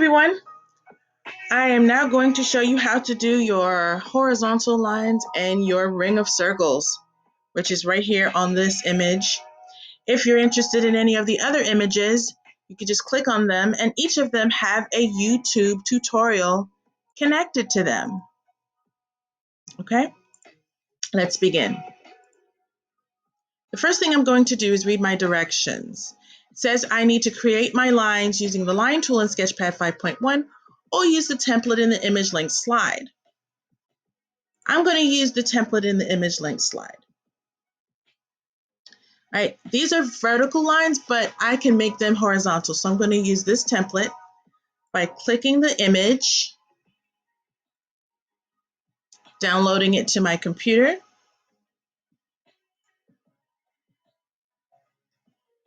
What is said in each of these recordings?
everyone. I am now going to show you how to do your horizontal lines and your ring of circles, which is right here on this image. If you're interested in any of the other images, you can just click on them, and each of them have a YouTube tutorial connected to them. Okay, let's begin. The first thing I'm going to do is read my directions. It says I need to create my lines using the line tool in Sketchpad 5.1 or use the template in the image link slide. I'm going to use the template in the image link slide. All right, these are vertical lines, but I can make them horizontal. So I'm going to use this template by clicking the image, downloading it to my computer,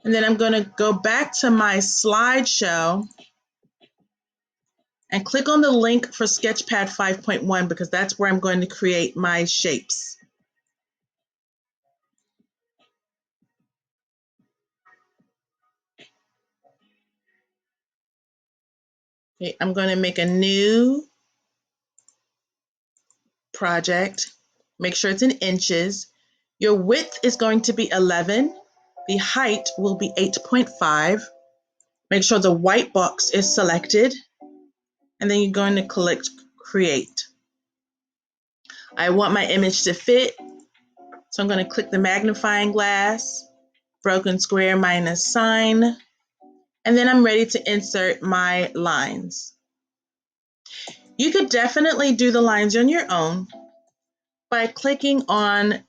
and then I'm going to go back to my slideshow and click on the link for Sketchpad 5.1 because that's where I'm going to create my shapes. Okay, I'm going to make a new project. Make sure it's in inches. Your width is going to be 11. The height will be 8.5. Make sure the white box is selected, and then you're going to click Create. I want my image to fit, so I'm going to click the magnifying glass, broken square minus sign, and then I'm ready to insert my lines. You could definitely do the lines on your own by clicking on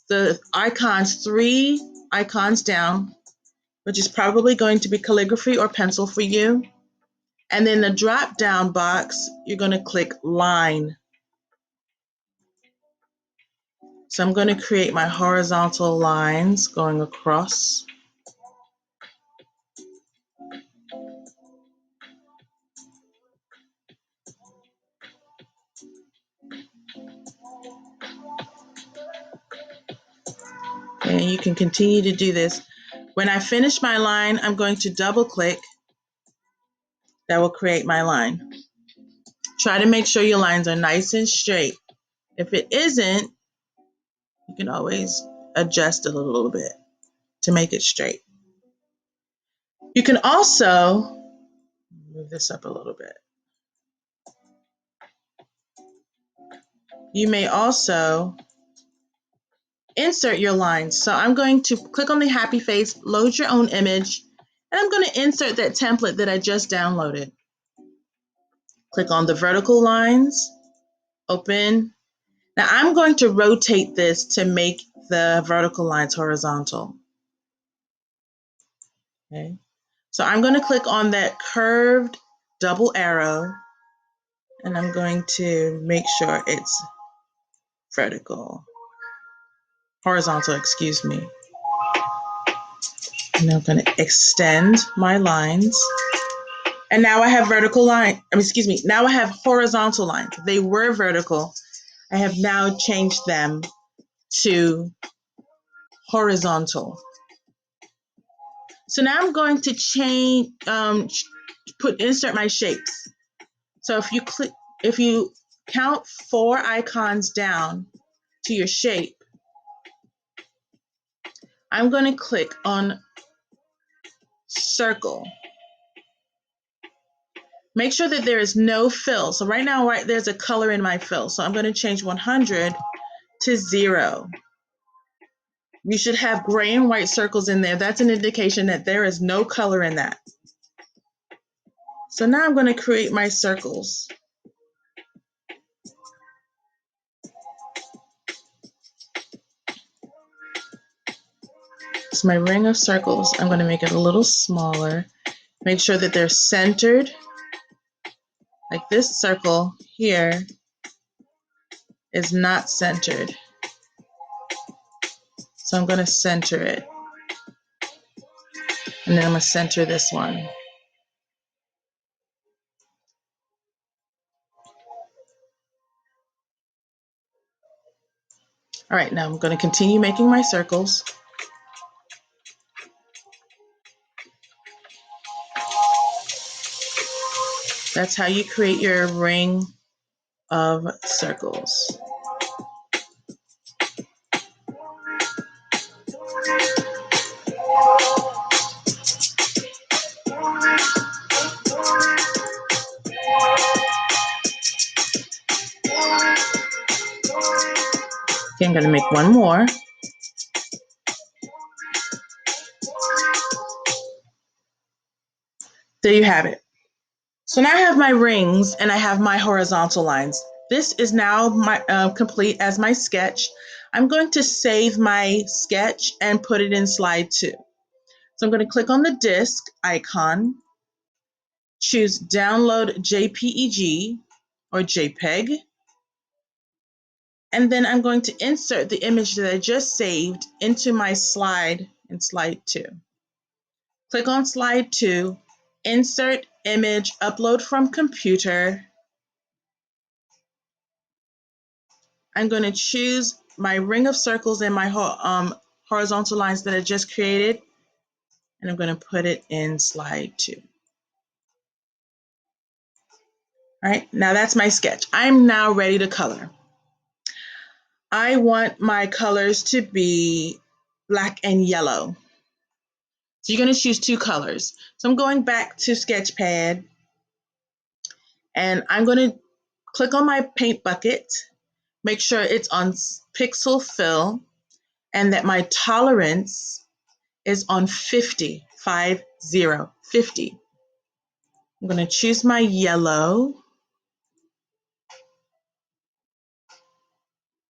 the icons, 3 icons down, which is probably going to be calligraphy or pencil for you. And then the drop down box, you're going to click line. So I'm going to create my horizontal lines going across. And you can continue to do this. When I finish my line, I'm going to double click. That will create my line. Try to make sure your lines are nice and straight. If it isn't, you can always adjust it a little bit to make it straight. You can also move this up a little bit. You may also insert your lines. So I'm going to click on the happy face, load your own image, and I'm going to insert that template that I just downloaded. Click on the vertical lines, open. Now I'm going to rotate this to make the vertical lines horizontal. Okay. So I'm going to click on that curved double arrow, and I'm going to make sure it's horizontal, excuse me. And I'm going to extend my lines. And now I have now I have horizontal lines. They were vertical. I have now changed them to horizontal. So now I'm going to insert my shapes. So if you count 4 icons down to your shape, I'm going to click on circle. Make sure that there is no fill. So right now, there's a color in my fill. So I'm going to change 100 to 0. You should have gray and white circles in there. That's an indication that there is no color in that. So now I'm going to create my circles. So my ring of circles, I'm going to make it a little smaller. Make sure that they're centered. Like this circle here is not centered. So I'm going to center it. And then I'm going to center this one. All right, now I'm going to continue making my circles. That's how you create your ring of circles. Okay, I'm going to make one more. There you have it. So now I have my rings and I have my horizontal lines. This is now my complete as my sketch. I'm going to save my sketch and put it in slide 2. So I'm going to click on the disk icon, choose download JPEG or JPEG, and then I'm going to insert the image that I just saved into my slide in slide 2. Click on slide 2, insert image, upload from computer. I'm going to choose my ring of circles and my horizontal lines that I just created, and I'm going to put it in slide 2. All right, now that's my sketch. I'm now ready to color. I want my colors to be black and yellow. So you're going to choose 2 colors. So I'm going back to Sketchpad, and I'm going to click on my paint bucket, make sure it's on pixel fill, and that my tolerance is on 50, 50. I'm going to choose my yellow.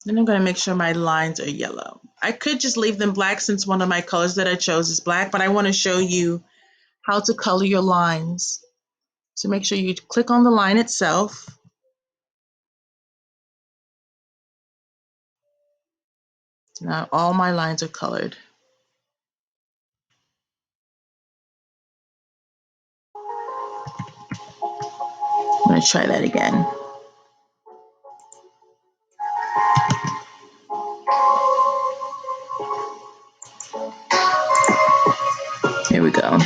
Then I'm going to make sure my lines are yellow. I could just leave them black since one of my colors that I chose is black, but I want to show you how to color your lines. So make sure you click on the line itself. Now all my lines are colored. I'm going to try that again. Here we go.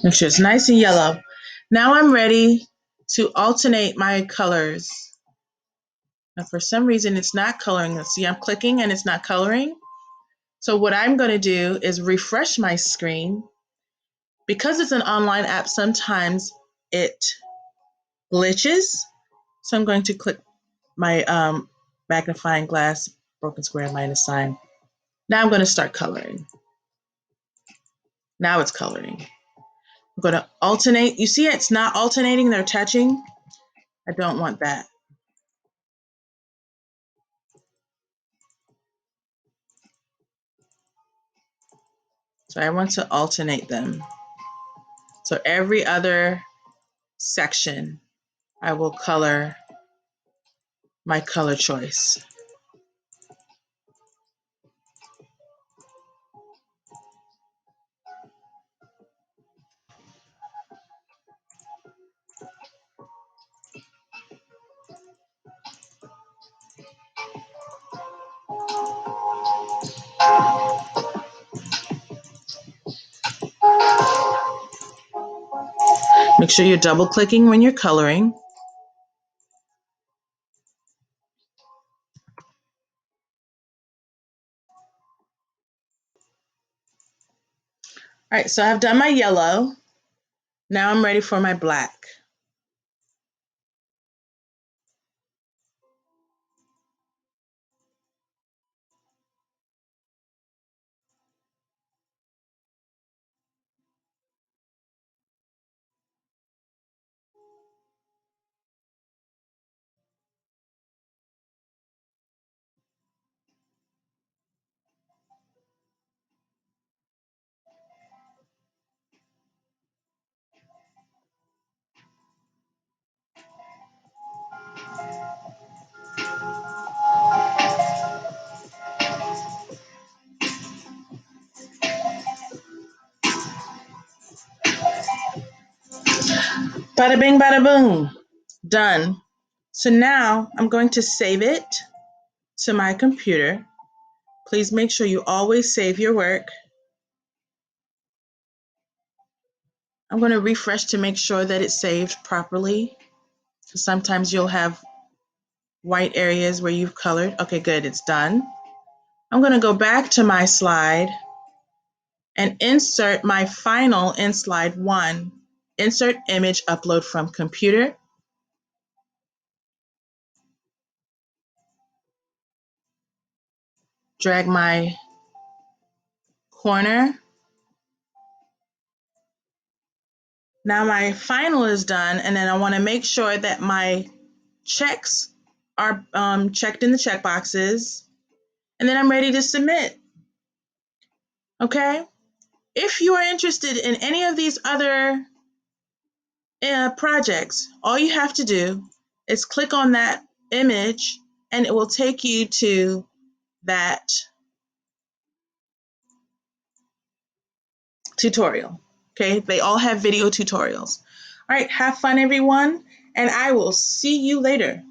Make sure it's nice and yellow. Now I'm ready to alternate my colors. Now for some reason it's not coloring. See, I'm clicking and it's not coloring. So what I'm going to do is refresh my screen. Because it's an online app, sometimes it glitches. So I'm going to click my magnifying glass, broken square, minus sign. Now I'm going to start coloring. Now it's coloring. I'm going to alternate. You see it's not alternating, they're touching. I don't want that. So I want to alternate them. So every other section, I will color my color choice. Make sure you're double clicking when you're coloring. All right, so I've done my yellow. Now I'm ready for my black. Bada bing, bada boom. Done. So now I'm going to save it to my computer. Please make sure you always save your work. I'm going to refresh to make sure that it's saved properly. So sometimes you'll have white areas where you've colored. Okay, good, it's done. I'm going to go back to my slide and insert my final in slide 1. Insert image, upload from computer. Drag my corner. Now my final is done, and then I want to make sure that my checks are checked in the check boxes, and then I'm ready to submit. Okay? If you are interested in any of these other projects, all you have to do is click on that image, and it will take you to that tutorial. Okay? They all have video tutorials. All right, have fun, everyone, and I will see you later.